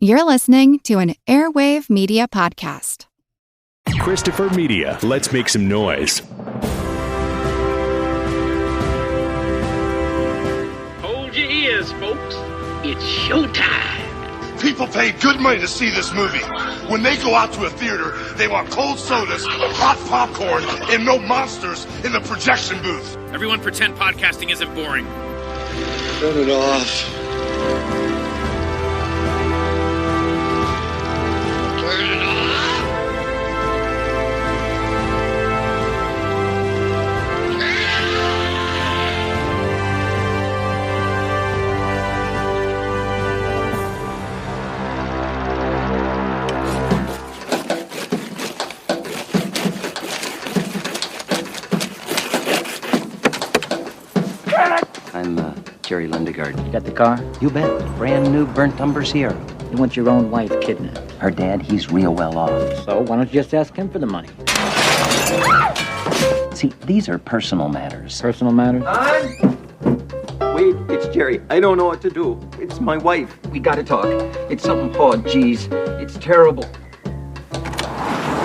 You're listening to an Airwave Media Podcast. Christopher Media, let's make some noise. Hold your ears, folks. It's showtime. People pay good money to see this movie. When they go out to a theater, they want cold sodas, hot popcorn, and no monsters in the projection booth. Everyone pretend podcasting isn't boring. Turn it off. Turn it off. I'm Jerry Lundegaard. You got the car? You bet. Brand new burnt umber Sierra. You want your own wife kidnapped. Her dad, he's real well off. So why don't you just ask him for the money? See, these are personal matters. Personal matters? Wait, it's Jerry. I don't know what to do. It's my wife. We gotta talk. It's something, oh, geez. It's terrible.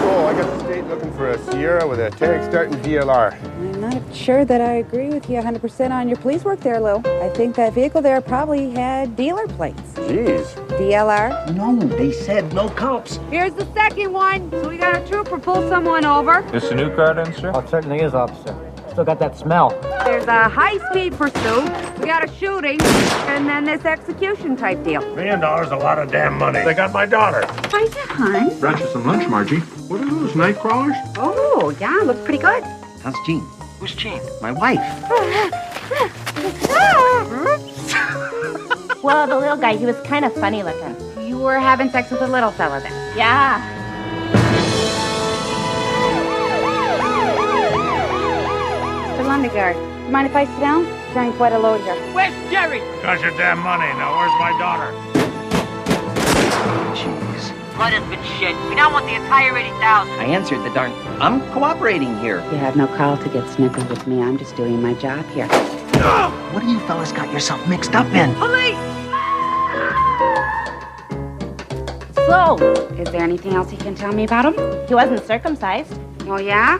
Oh, I got the state looking for a Sierra with a tag starting DLR. I'm not sure that I agree with you 100% on your police work there, Lou. I think that vehicle there probably had dealer plates. Jeez. DLR? No, they said no cops. Here's the second one. So we got a trooper pull someone over. This a new car then, sir? Oh, it certainly is, officer. Still got that smell. There's a high-speed pursuit. We got a shooting. And then this execution type deal. $1 million, a lot of damn money. They got my daughter. Hi there, hon. Brought you some lunch, Margie. What are those, night crawlers? Oh, yeah, looks pretty good. How's Jean? Who's Jean? My wife. Well, the little guy, he was kind of funny looking. You were having sex with a little fella then? Yeah. Mr. Lundegaard, you mind if I sit down? Carrying quite a load here. Where's Jerry? Got your damn money. Now where's my daughter? Jeez. Blood has been shed. We now want the entire 80,000. I answered the darn... I'm cooperating here. You have no call to get snippy with me. I'm just doing my job here. What do you fellas got yourself mixed up in? Police! So, is there anything else you can tell me about him? He wasn't circumcised. Oh, yeah?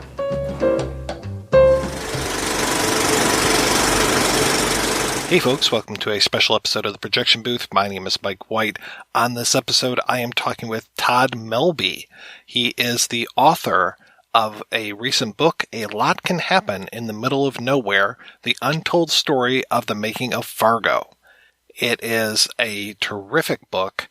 Hey folks, welcome to a special episode of The Projection Booth. My name is Mike White. On this episode, I am talking with Todd Melby. He is the author of a recent book, A Lot Can Happen in the Middle of Nowhere, The Untold Story of the Making of Fargo. It is a terrific book.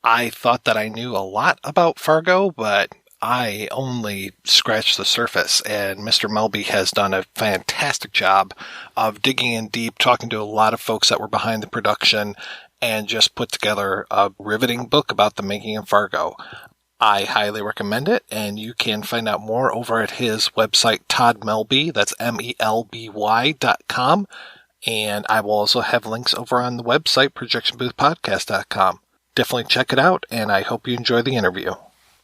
I thought that I knew a lot about Fargo, but I only scratched the surface, and Mr. Melby has done a fantastic job of digging in deep, talking to a lot of folks that were behind the production, and just put together a riveting book about the making of Fargo. I highly recommend it, and you can find out more over at his website, Todd Melby, that's MELBY.com, and I will also have links over on the website, projectionboothpodcast.com. Definitely check it out, and I hope you enjoy the interview.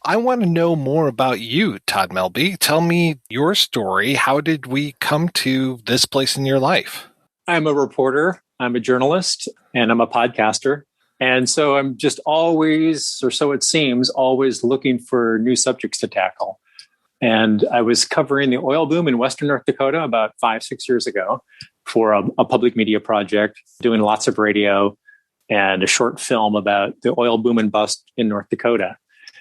I want to know more about you, Todd Melby. Tell me your story. How did we come to this place in your life? I'm a reporter, I'm a journalist, and I'm a podcaster. And so I'm just always, or so it seems, always looking for new subjects to tackle. And I was covering the oil boom in Western North Dakota about 5-6 years ago for a public media project, doing lots of radio and a short film about the oil boom and bust in North Dakota.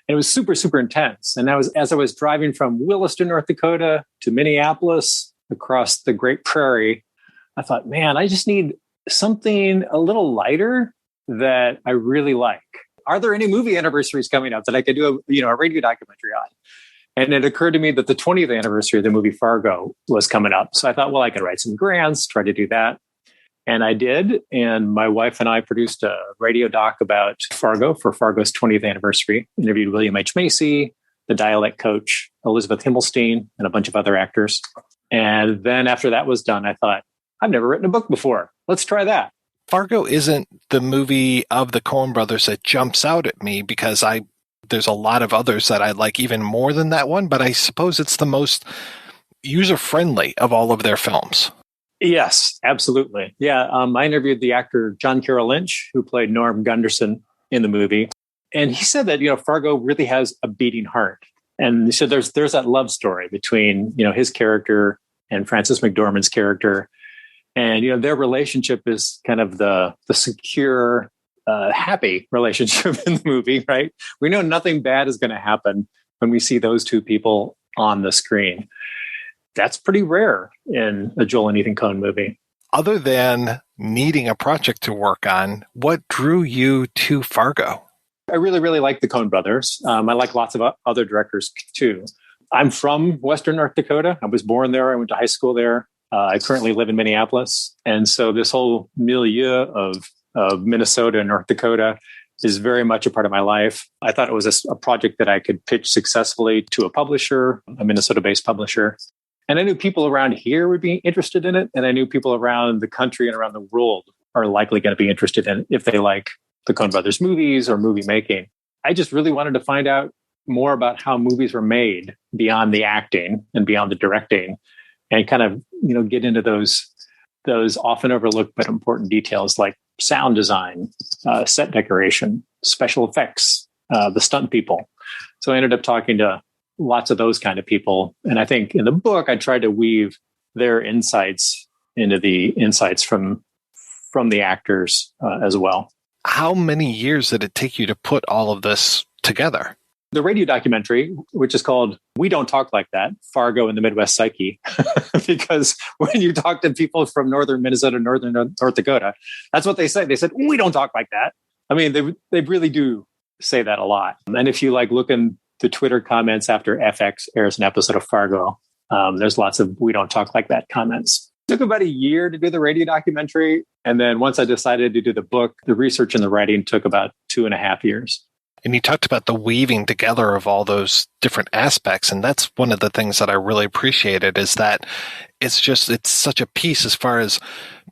And it was super, super intense. And as I was driving from Williston, North Dakota to Minneapolis across the Great Prairie, I thought, man, I just need something a little lighter that I really like. Are there any movie anniversaries coming up that I could do a radio documentary on? And it occurred to me that the 20th anniversary of the movie Fargo was coming up. So I thought, well, I could write some grants, try to do that. And I did. And my wife and I produced a radio doc about Fargo for Fargo's 20th anniversary. Interviewed William H. Macy, the dialect coach, Elizabeth Himmelstein, and a bunch of other actors. And then after that was done, I thought, I've never written a book before. Let's try that. Fargo isn't the movie of the Coen Brothers that jumps out at me because there's a lot of others that I like even more than that one, but I suppose it's the most user-friendly of all of their films. Yes, absolutely. Yeah, I interviewed the actor John Carroll Lynch, who played Norm Gunderson in the movie. And he said that, Fargo really has a beating heart. And he said there's that love story between, his character and Frances McDormand's character. And, their relationship is kind of the secure, happy relationship in the movie, right? We know nothing bad is going to happen when we see those two people on the screen. That's pretty rare in a Joel and Ethan Coen movie. Other than needing a project to work on, what drew you to Fargo? I really, really like the Coen Brothers. I like lots of other directors too. I'm from Western North Dakota. I was born there. I went to high school there. I currently live in Minneapolis. And so this whole milieu of Minnesota and North Dakota is very much a part of my life. I thought it was a project that I could pitch successfully to a publisher, a Minnesota-based publisher. And I knew people around here would be interested in it. And I knew people around the country and around the world are likely going to be interested in it if they like the Coen Brothers movies or movie making. I just really wanted to find out more about how movies were made beyond the acting and beyond the directing, and kind of, get into those often overlooked but important details like sound design, set decoration, special effects, the stunt people. So I ended up talking to lots of those kind of people. And I think in the book, I tried to weave their insights into the insights from the actors as well. How many years did it take you to put all of this together? The radio documentary, which is called We Don't Talk Like That, Fargo and the Midwest Psyche, because when you talk to people from northern Minnesota, northern North Dakota, that's what they say. They said, we don't talk like that. I mean, they really do say that a lot. And if you look in the Twitter comments after FX airs an episode of Fargo, there's lots of we don't talk like that comments. It took about a year to do the radio documentary. And then once I decided to do the book, the research and the writing took about 2.5 years. And you talked about the weaving together of all those different aspects. And that's one of the things that I really appreciated, is that it's such a piece as far as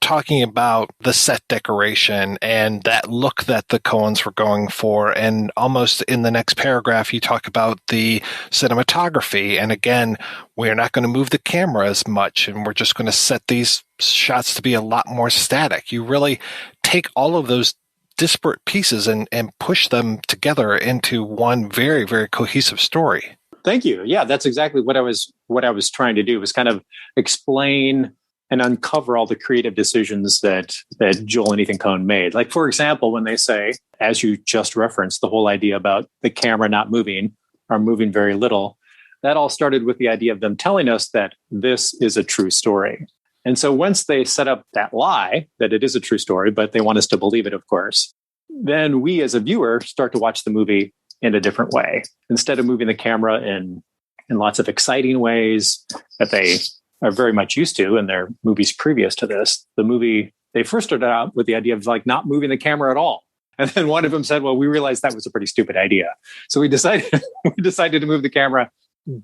talking about the set decoration and that look that the Coens were going for. And almost in the next paragraph, you talk about the cinematography. And again, we're not going to move the camera as much, and we're just going to set these shots to be a lot more static. You really take all of those disparate pieces and push them together into one very, very cohesive story. Thank you. Yeah, that's exactly what I was trying to do, was kind of explain and uncover all the creative decisions that Joel and Ethan Coen made. Like, for example, when they say, as you just referenced, the whole idea about the camera not moving or moving very little, that all started with the idea of them telling us that this is a true story. And so once they set up that lie, that it is a true story, but they want us to believe it, of course, then we as a viewer start to watch the movie in a different way. Instead of moving the camera in lots of exciting ways that they are very much used to in their movies previous to this, the movie, they first started out with the idea of not moving the camera at all. And then one of them said, well, we realized that was a pretty stupid idea. So we decided to move the camera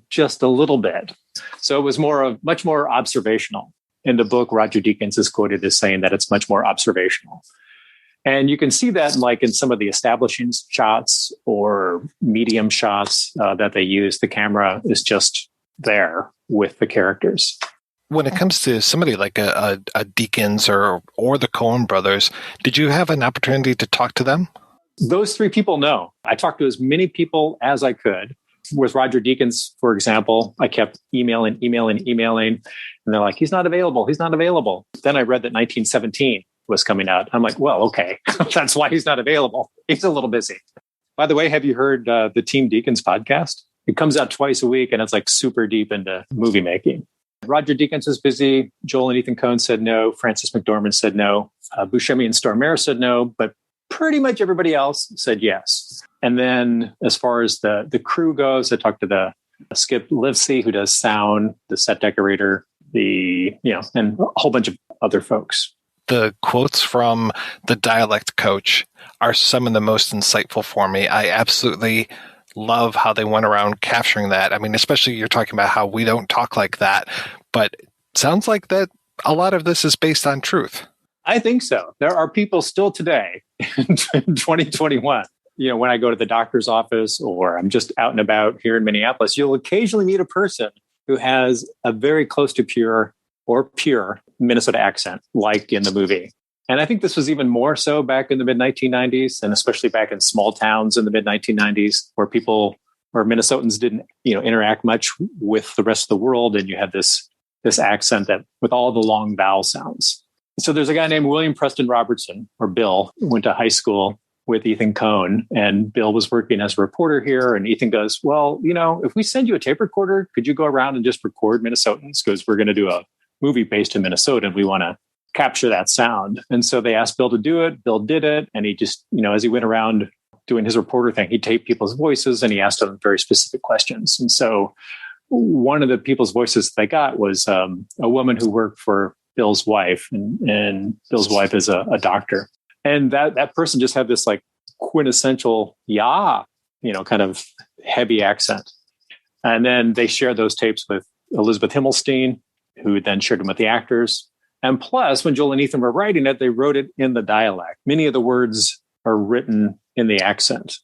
just a little bit. So it was much more observational. In the book, Roger Deakins is quoted as saying that it's much more observational. And you can see that in some of the establishing shots or medium shots that they use. The camera is just there with the characters. When it comes to somebody like a Deakins or the Coen Brothers, did you have an opportunity to talk to them? Those three people, no. I talked to as many people as I could. With Roger Deakins, for example, I kept emailing. And they're like, he's not available. Then I read that 1917 was coming out. I'm like, well, okay, that's why he's not available. He's a little busy. By the way, have you heard the Team Deakins podcast? It comes out twice a week, and it's super deep into movie making. Roger Deakins is busy. Joel and Ethan Coen said no. Frances McDormand said no. Buscemi and Stormare said no. But pretty much everybody else said yes. And then as far as the crew goes, I talked to the Skip Livesey, who does sound, the set decorator, and a whole bunch of other folks. The quotes from the dialect coach are some of the most insightful for me. I absolutely love how they went around capturing that. I mean, especially you're talking about how we don't talk like that, but it sounds like that a lot of this is based on truth. I think so. There are people still today in 2021. When I go to the doctor's office or I'm just out and about here in Minneapolis, you'll occasionally meet a person who has a very close to pure Minnesota accent, like in the movie. And I think this was even more so back in the mid 1990s, and especially back in small towns in the mid 1990s, where Minnesotans didn't, interact much with the rest of the world, and you had this accent that with all the long vowel sounds. So there's a guy named William Preston Robertson, or Bill, who went to high school with Ethan Coen, and Bill was working as a reporter here. And Ethan goes, well, if we send you a tape recorder, could you go around and just record Minnesotans? Because we're going to do a movie based in Minnesota and we want to capture that sound. And so they asked Bill to do it. Bill did it. And he just, as he went around doing his reporter thing, he taped people's voices and he asked them very specific questions. And so one of the people's voices they got was a woman who worked for Bill's wife, and Bill's wife is a doctor. And that person just had this like quintessential, kind of heavy accent. And then they shared those tapes with Elizabeth Himmelstein, who then shared them with the actors. And plus, when Joel and Ethan were writing it, they wrote it in the dialect. Many of the words are written in the accent.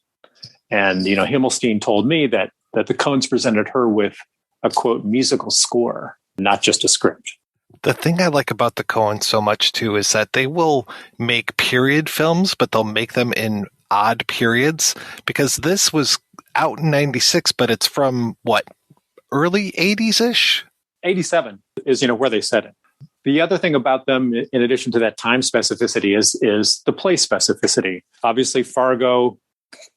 And, Himmelstein told me that the Coens presented her with a, quote, musical score, not just a script. The thing I like about the Coens so much, too, is that they will make period films, but they'll make them in odd periods, because this was out in 96, but it's from, early 80s-ish? 87 is, where they set it. The other thing about them, in addition to that time specificity, is the place specificity. Obviously, Fargo,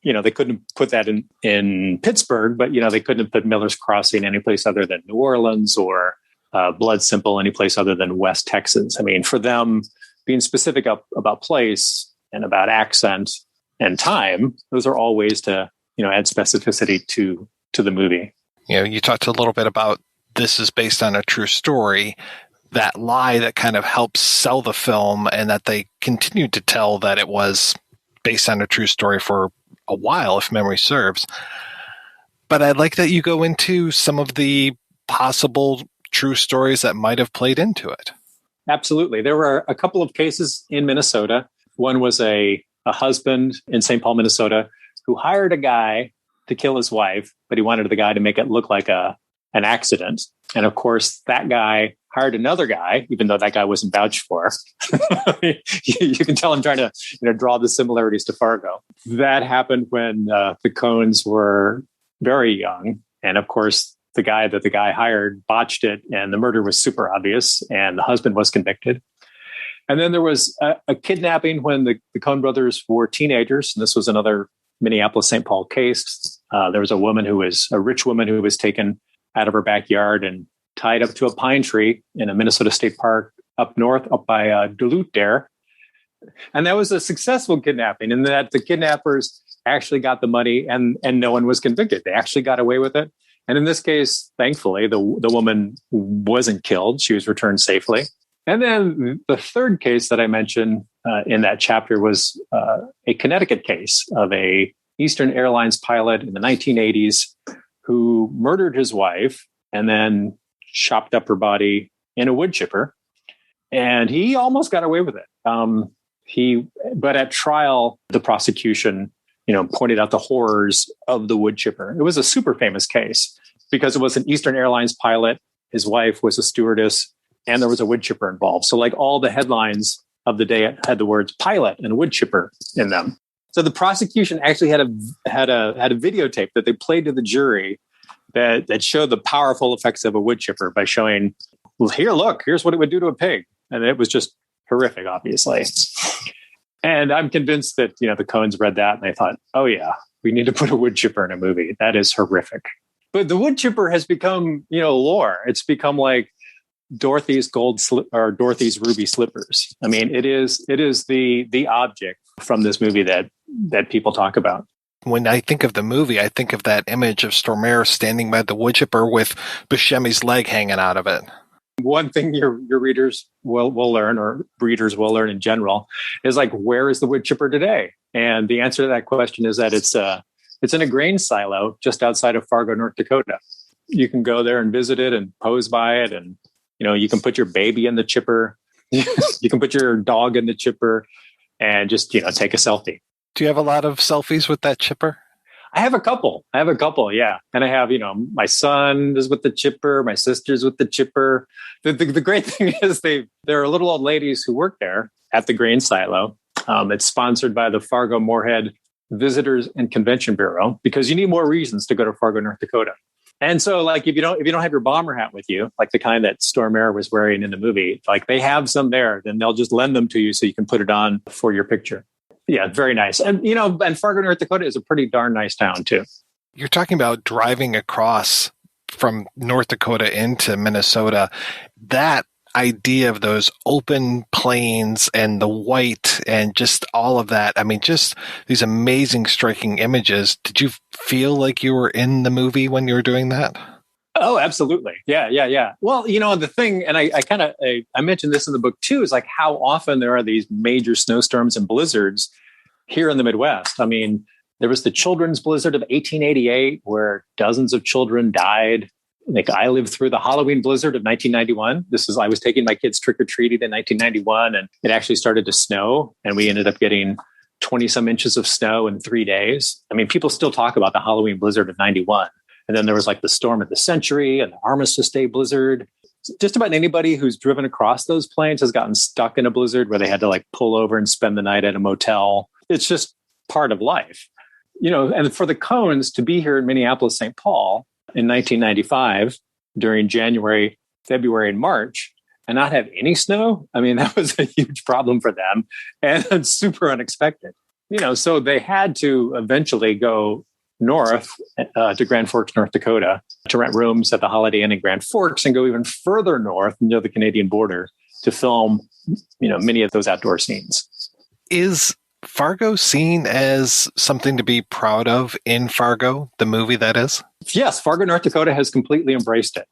they couldn't put that in Pittsburgh, but, they couldn't have put Miller's Crossing anyplace other than New Orleans, or Blood Simple any place other than West Texas. I mean, for them, being specific about place and about accent and time, those are all ways to, add specificity to the movie. You talked a little bit about this is based on a true story, that lie that kind of helps sell the film, and that they continued to tell that it was based on a true story for a while, if memory serves. But I like that you go into some of the possible true stories that might have played into it. Absolutely. There were a couple of cases in Minnesota. One was a husband in St. Paul, Minnesota, who hired a guy to kill his wife, but he wanted the guy to make it look like an accident. And of course, that guy hired another guy, even though that guy wasn't vouched for. You can tell I'm trying to draw the similarities to Fargo. That happened when the Coens were very young. And of course, the guy hired botched it, and the murder was super obvious, and the husband was convicted. And then there was a kidnapping when the Coen Brothers were teenagers. And this was another Minneapolis-St. Paul case. There was a rich woman who was taken out of her backyard and tied up to a pine tree in a Minnesota State Park up north, up by Duluth there. And that was a successful kidnapping, in that the kidnappers actually got the money and no one was convicted. They actually got away with it. And in this case, thankfully, the woman wasn't killed. She was returned safely. And then the third case that I mentioned in that chapter was a Connecticut case of a Eastern Airlines pilot in the 1980s who murdered his wife and then chopped up her body in a wood chipper. And he almost got away with it. But at trial, the prosecution pointed out the horrors of the wood chipper. It was a super famous case because it was an Eastern Airlines pilot. His wife was a stewardess, and there was a wood chipper involved. So like all the headlines of the day had the words pilot and wood chipper in them. So the prosecution actually had a videotape that they played to the jury that showed the powerful effects of a wood chipper by showing, well, here's what it would do to a pig. And it was just horrific, obviously. And I'm convinced that, the Coens read that and they thought, oh yeah, we need to put a wood chipper in a movie. That is horrific. But the wood chipper has become, lore. It's become like Dorothy's Dorothy's ruby slippers. I mean, it is the object from this movie that people talk about. When I think of the movie, I think of that image of Stormare standing by the wood chipper with Buscemi's leg hanging out of it. One thing your readers will learn, or readers will learn in general, is like, where is the wood chipper today? And the answer to that question is that it's in a grain silo just outside of Fargo, North Dakota. You can go there and visit it and pose by it, and you can put your baby in the chipper, you can put your dog in the chipper, and just take a selfie. Do you have a lot of selfies with that chipper? I have a couple, yeah. And I have, my son is with the chipper, my sister's with the chipper. The great thing is there are little old ladies who work there at the grain silo. It's sponsored by the Fargo Moorhead Visitors and Convention Bureau, because you need more reasons to go to Fargo, North Dakota. And so, like, if you don't have your bomber hat with you, like the kind that Storm Air was wearing in the movie, like they have some there, then they'll just lend them to you so you can put it on for your picture. Yeah, very nice. And, and Fargo, North Dakota is a pretty darn nice town too. You're talking about driving across from North Dakota into Minnesota. That idea of those open plains and the white and just all of that. I mean, just these amazing, striking images. Did you feel like you were in the movie when you were doing that? Oh, absolutely. Yeah. Well, the thing, and I mentioned this in the book too, is like how often there are these major snowstorms and blizzards here in the Midwest. I mean, there was the children's blizzard of 1888 where dozens of children died. Like I lived through the Halloween blizzard of 1991. I was taking my kids trick-or-treating in 1991, and it actually started to snow, and we ended up getting 20 some inches of snow in 3 days. I mean, people still talk about the Halloween blizzard of 91. And then there was like the storm of the century and the Armistice Day blizzard. Just about anybody who's driven across those plains has gotten stuck in a blizzard where they had to like pull over and spend the night at a motel. It's just part of life, and for the Coens to be here in Minneapolis, St. Paul, in 1995 during January, February, and March and not have any snow. I mean, that was a huge problem for them and super unexpected. So they had to eventually go north to Grand Forks, North Dakota to rent rooms at the Holiday Inn in Grand Forks and go even further north near the Canadian border to film, many of those outdoor scenes. Is Fargo seen as something to be proud of in Fargo, the movie that is? Yes, Fargo, North Dakota has completely embraced it.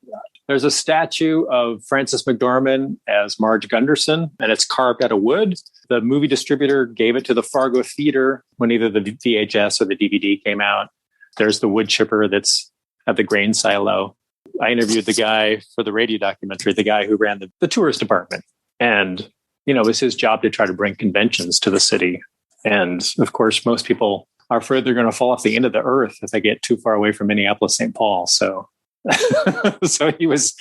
There's a statue of Frances McDormand as Marge Gunderson, and it's carved out of wood. The movie distributor gave it to the Fargo Theater when either the VHS or the DVD came out. There's the wood chipper that's at the grain silo. I interviewed the guy for the radio documentary, the guy who ran the tourist department. And, it was his job to try to bring conventions to the city. And of course, most people are afraid they're going to fall off the end of the earth if they get too far away from Minneapolis, St. Paul. So, so he was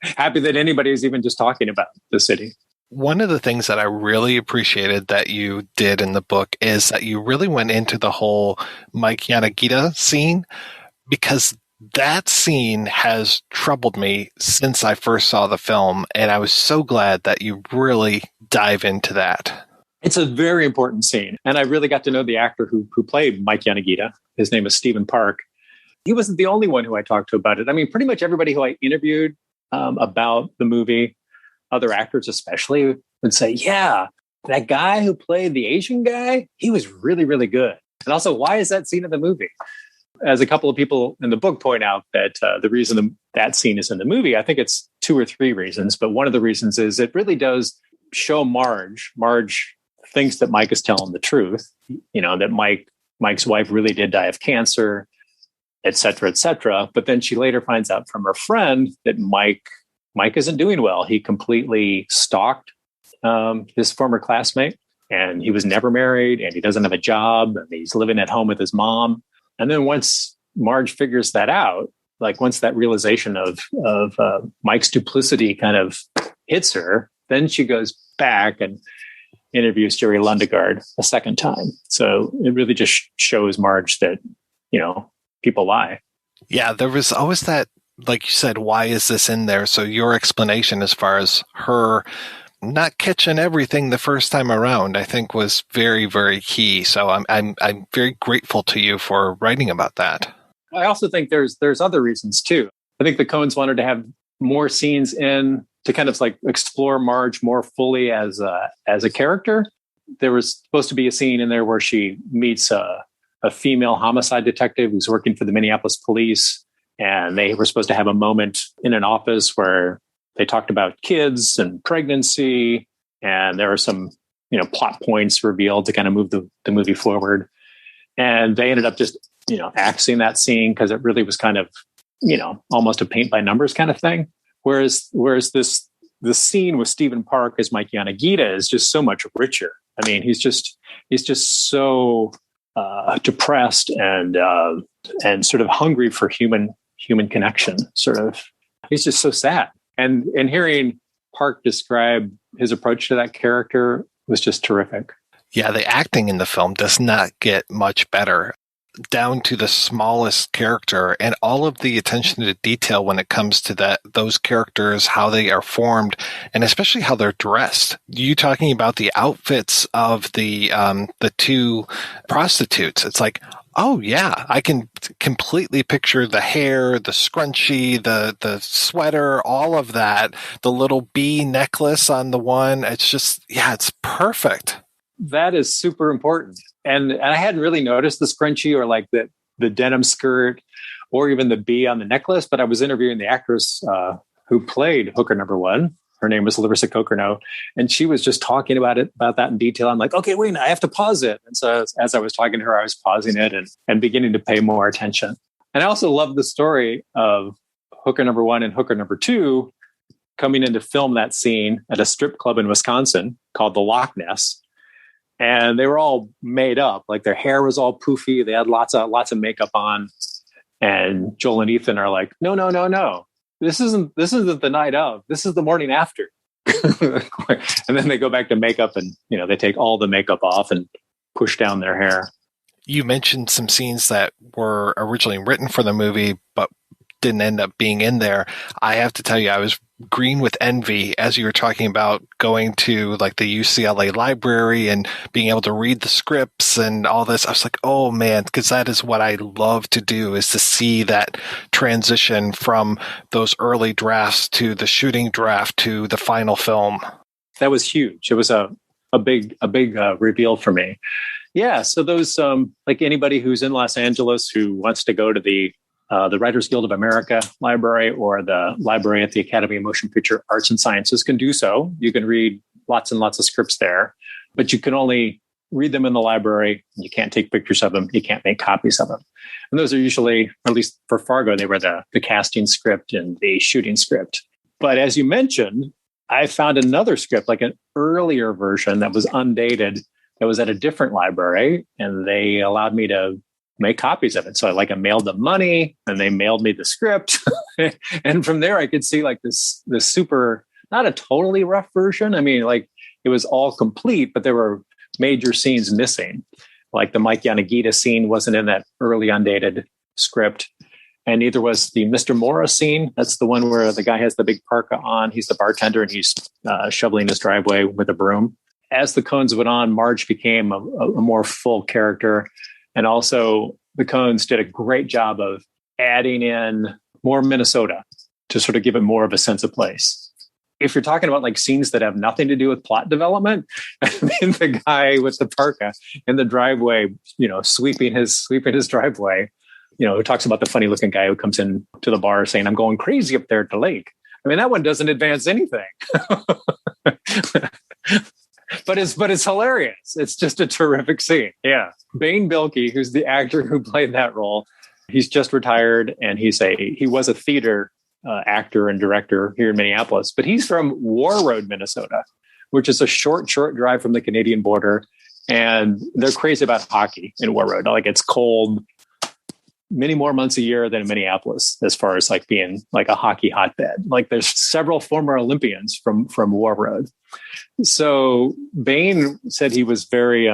happy that anybody was even just talking about the city. One of the things that I really appreciated that you did in the book is that you really went into the whole Mike Yanagita scene, because that scene has troubled me since I first saw the film. And I was so glad that you really dive into that. It's a very important scene. And I really got to know the actor who played Mike Yanagita. His name is Stephen Park. He wasn't the only one who I talked to about it. I mean, pretty much everybody who I interviewed about the movie, other actors especially, would say, yeah, that guy who played the Asian guy, he was really, really good. And also, why is that scene in the movie? As a couple of people in the book point out that the reason that scene is in the movie, I think it's 2 or 3 reasons. But one of the reasons is it really does show Marge thinks that Mike is telling the truth, that Mike's wife really did die of cancer, et cetera, et cetera. But then she later finds out from her friend that Mike isn't doing well. He completely stalked his former classmate, and he was never married, and he doesn't have a job, and he's living at home with his mom. And then once Marge figures that out, like once that realization of Mike's duplicity kind of hits her, then she goes back and interviews Jerry Lundegaard a second time. So it really just shows Marge that, people lie. Yeah, there was always that, like you said, why is this in there? So your explanation as far as her not catching everything the first time around, I think was very, very key. So I'm very grateful to you for writing about that. I also think there's other reasons too. I think the Coens wanted to have more scenes in to kind of like explore Marge more fully as a character. There was supposed to be a scene in there where she meets a female homicide detective who's working for the Minneapolis police. And they were supposed to have a moment in an office where they talked about kids and pregnancy. And there are some, plot points revealed to kind of move the movie forward. And they ended up just, axing that scene because it really was kind of, almost a paint by numbers kind of thing. Whereas the scene with Stephen Park as Mike Yanagita is just so much richer. I mean, he's just so depressed and sort of hungry for human connection. Sort of, he's just so sad. And hearing Park describe his approach to that character was just terrific. Yeah, the acting in the film does not get much better, down to the smallest character, and all of the attention to detail when it comes to those characters, how they are formed, and especially how they're dressed. You talking about the outfits of the two prostitutes. It's like, oh yeah, I can completely picture the hair, the scrunchie, the sweater, all of that, the little bee necklace on the one. It's just, yeah, it's perfect. That is super important. And I hadn't really noticed the scrunchie or like the denim skirt or even the bee on the necklace, but I was interviewing the actress who played hooker number one. Her name was Larissa Cokerno, and she was just talking about that in detail. I'm like, okay, wait, I have to pause it. And so as I was talking to her, I was pausing it and beginning to pay more attention. And I also love the story of hooker number one and hooker number two coming in to film that scene at a strip club in Wisconsin called the Loch Ness. And they were all made up, like their hair was all poofy. They had lots of makeup on. And Joel and Ethan are like, no. This isn't the night of. This is the morning after. And then they go back to makeup and, they take all the makeup off and push down their hair. You mentioned some scenes that were originally written for the movie, but didn't end up being in there. I have to tell you, I was green with envy as you were talking about going to like the UCLA library and being able to read the scripts and all this. I was like, oh man, because that is what I love to do, is to see that transition from those early drafts to the shooting draft to the final film. That was huge. It was a big reveal for me. Yeah. So those, like anybody who's in Los Angeles who wants to go to the Writers Guild of America library or the library at the Academy of Motion Picture Arts and Sciences can do so. You can read lots and lots of scripts there, but you can only read them in the library. You can't take pictures of them. You can't make copies of them. And those are usually, at least for Fargo, they were the casting script and the shooting script. But as you mentioned, I found another script, like an earlier version that was undated, that was at a different library, and they allowed me to make copies of it. So I mailed them money and they mailed me the script. And from there I could see like this super, not a totally rough version. I mean, like it was all complete, but there were major scenes missing. Like the Mike Yanagita scene wasn't in that early undated script. And neither was the Mr. Mora scene. That's the one where the guy has the big parka on. He's the bartender and he's shoveling his driveway with a broom. As the Coens went on, Marge became a more full character. And also the Coens did a great job of adding in more Minnesota to sort of give it more of a sense of place. If you're talking about like scenes that have nothing to do with plot development, I mean, the guy with the parka in the driveway, sweeping his driveway, who talks about the funny looking guy who comes in to the bar saying, I'm going crazy up there at the lake. I mean, that one doesn't advance anything. But it's hilarious. It's just a terrific scene. Yeah. Bain Bilkey, who's the actor who played that role, he's just retired and he was a theater actor and director here in Minneapolis, but he's from Warroad, Minnesota, which is a short drive from the Canadian border. And they're crazy about hockey in Warroad. Like it's cold many more months a year than in Minneapolis, as far as like being like a hockey hotbed. Like there's several former Olympians from Warroad. So Bain said he was very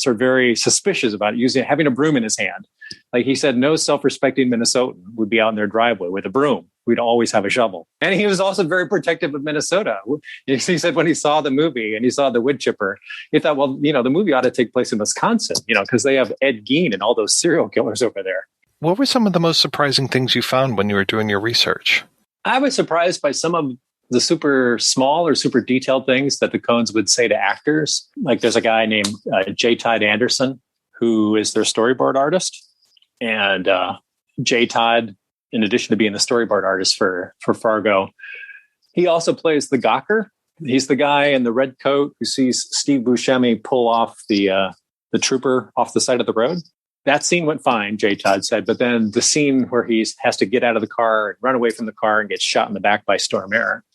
very suspicious about having a broom in his hand. Like he said, no self-respecting Minnesotan would be out in their driveway with a broom. We'd always have a shovel. And he was also very protective of Minnesota. He said when he saw the movie and he saw the wood chipper, he thought, well, the movie ought to take place in Wisconsin, because they have Ed Gein and all those serial killers over there. What were some of the most surprising things you found when you were doing your research? I was surprised by some of the super small or super detailed things that the Coens would say to actors. Like there's a guy named J. Todd Anderson, who is their storyboard artist. And J. Todd, in addition to being the storyboard artist for Fargo, he also plays the Gawker. He's the guy in the red coat who sees Steve Buscemi pull off the trooper off the side of the road. That scene went fine, J. Todd said, but then the scene where he has to get out of the car and run away from the car and get shot in the back by Storm Air.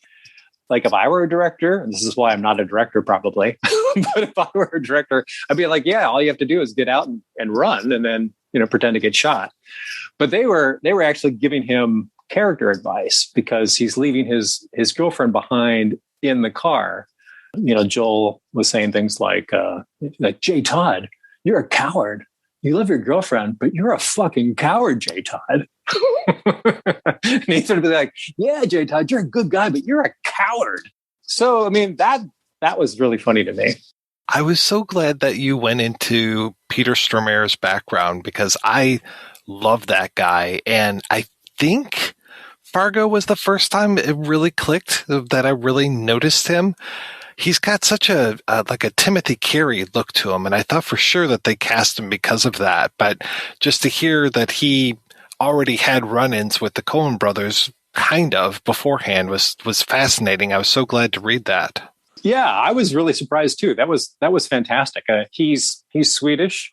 Like if I were a director, and this is why I'm not a director probably, but if I were a director, I'd be like, yeah, all you have to do is get out and run and then, pretend to get shot. But they were actually giving him character advice because he's leaving his girlfriend behind in the car Joel was saying things like Jay Todd, you're a coward. You love your girlfriend, but you're a fucking coward, Jay Todd. And he's sort of be like, yeah, Jay Todd, you're a good guy, but you're a coward. So, I mean, that was really funny to me. I was so glad that you went into Peter Stormare's background because I love that guy. And I think Fargo was the first time it really clicked that I really noticed him. He's got such a Timothy Carey look to him. And I thought for sure that they cast him because of that. But just to hear that he already had run-ins with the Coen Brothers kind of beforehand was fascinating. I was so glad to read that. Yeah, I was really surprised too. That was fantastic. He's Swedish.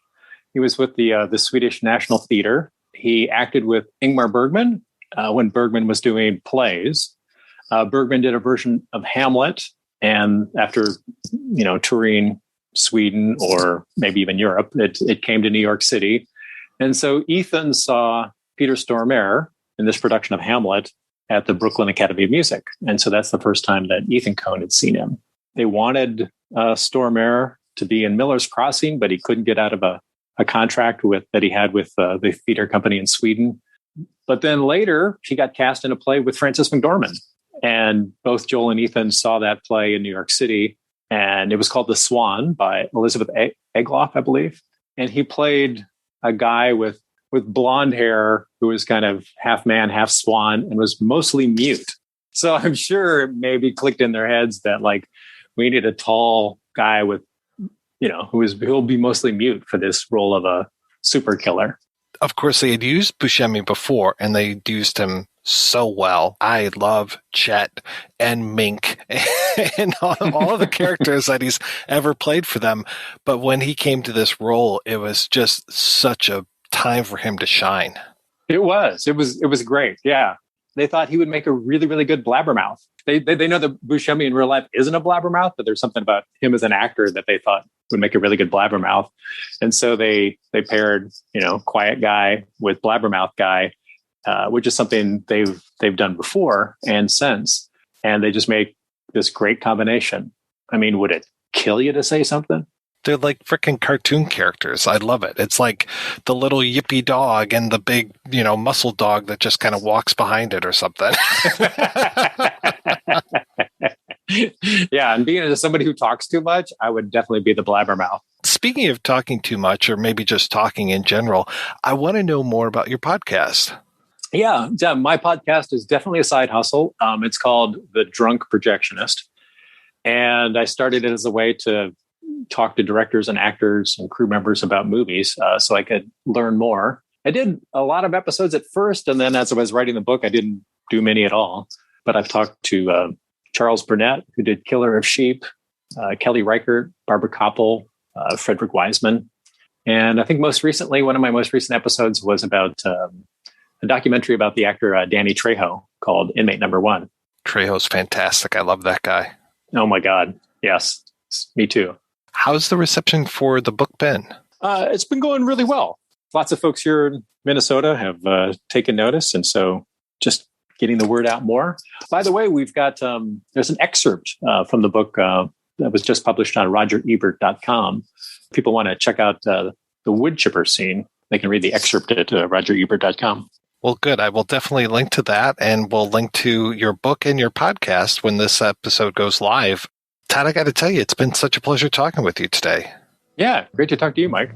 He was with the Swedish National Theater. He acted with Ingmar Bergman when Bergman was doing plays. Bergman did a version of Hamlet, and after touring Sweden or maybe even Europe, it came to New York City, and so Ethan saw Peter Stormare in this production of Hamlet at the Brooklyn Academy of Music, and so that's the first time that Ethan Coen had seen him. They wanted Stormare to be in Miller's Crossing, but he couldn't get out of a contract that he had with the theater company in Sweden. But then later, he got cast in a play with Frances McDormand. And both Joel and Ethan saw that play in New York City. And it was called The Swan by Elizabeth Egloff, I believe. And he played a guy with blonde hair who was kind of half man, half swan, and was mostly mute. So I'm sure it maybe clicked in their heads that we need a tall guy with, who'll be mostly mute for this role of a super killer. Of course, they had used Buscemi before, and they used him so well. I love Chet and Mink and all of the characters that he's ever played for them. But when he came to this role, it was just such a time for him to shine. It was great. Yeah. They thought he would make a really, really good blabbermouth. They know that Buscemi in real life isn't a blabbermouth, but there's something about him as an actor that they thought would make a really good blabbermouth. And so they paired, quiet guy with blabbermouth guy, which is something they've done before and since. And they just make this great combination. I mean, would it kill you to say something? They're like freaking cartoon characters. I love it. It's like the little yippy dog and the big, muscle dog that just kind of walks behind it or something. Yeah, and being as somebody who talks too much, I would definitely be the blabbermouth. Speaking of talking too much, or maybe just talking in general, I want to know more about your podcast. Yeah, my podcast is definitely a side hustle. It's called The Drunk Projectionist. And I started it as a way to talk to directors and actors and crew members about movies so I could learn more. I did a lot of episodes at first, and then as I was writing the book, I didn't do many at all. But I've talked to Charles Burnett, who did Killer of Sheep, Kelly Reichert, Barbara Koppel, Frederick Wiseman. And I think most recently, one of my most recent episodes was about a documentary about the actor Danny Trejo called Inmate Number One. Trejo's fantastic. I love that guy. Oh my God. Yes, me too. How's the reception for the book been? It's been going really well. Lots of folks here in Minnesota have taken notice. And so just getting the word out more. By the way, we've got, there's an excerpt from the book that was just published on RogerEbert.com. If people want to check out the wood chipper scene, they can read the excerpt at RogerEbert.com. Well, good. I will definitely link to that, and we'll link to your book and your podcast when this episode goes live. Todd, I got to tell you, it's been such a pleasure talking with you today. Yeah, great to talk to you, Mike.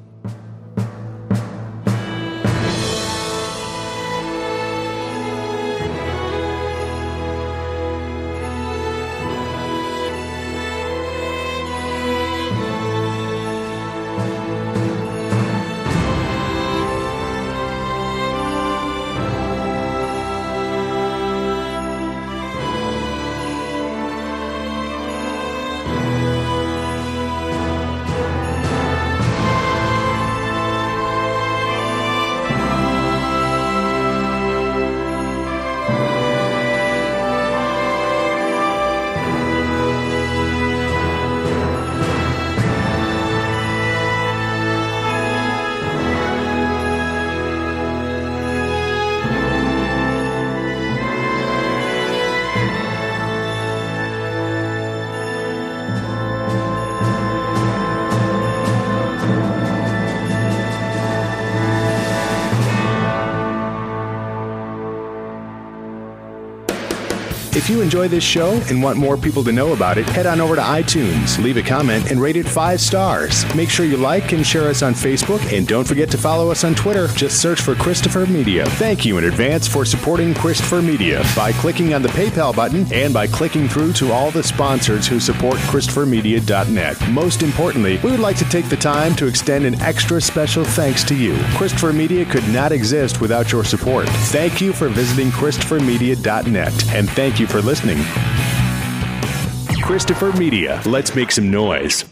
If you enjoy this show and want more people to know about it, head on over to iTunes, leave a comment, and rate it 5 stars. Make sure you like and share us on Facebook, and don't forget to follow us on Twitter. Just search for Christopher Media. Thank you in advance for supporting Christopher Media by clicking on the PayPal button and by clicking through to all the sponsors who support ChristopherMedia.net. Most importantly, we would like to take the time to extend an extra special thanks to you. Christopher Media could not exist without your support. Thank you for visiting ChristopherMedia.net, and thank you for listening. Christopher Media. Let's make some noise.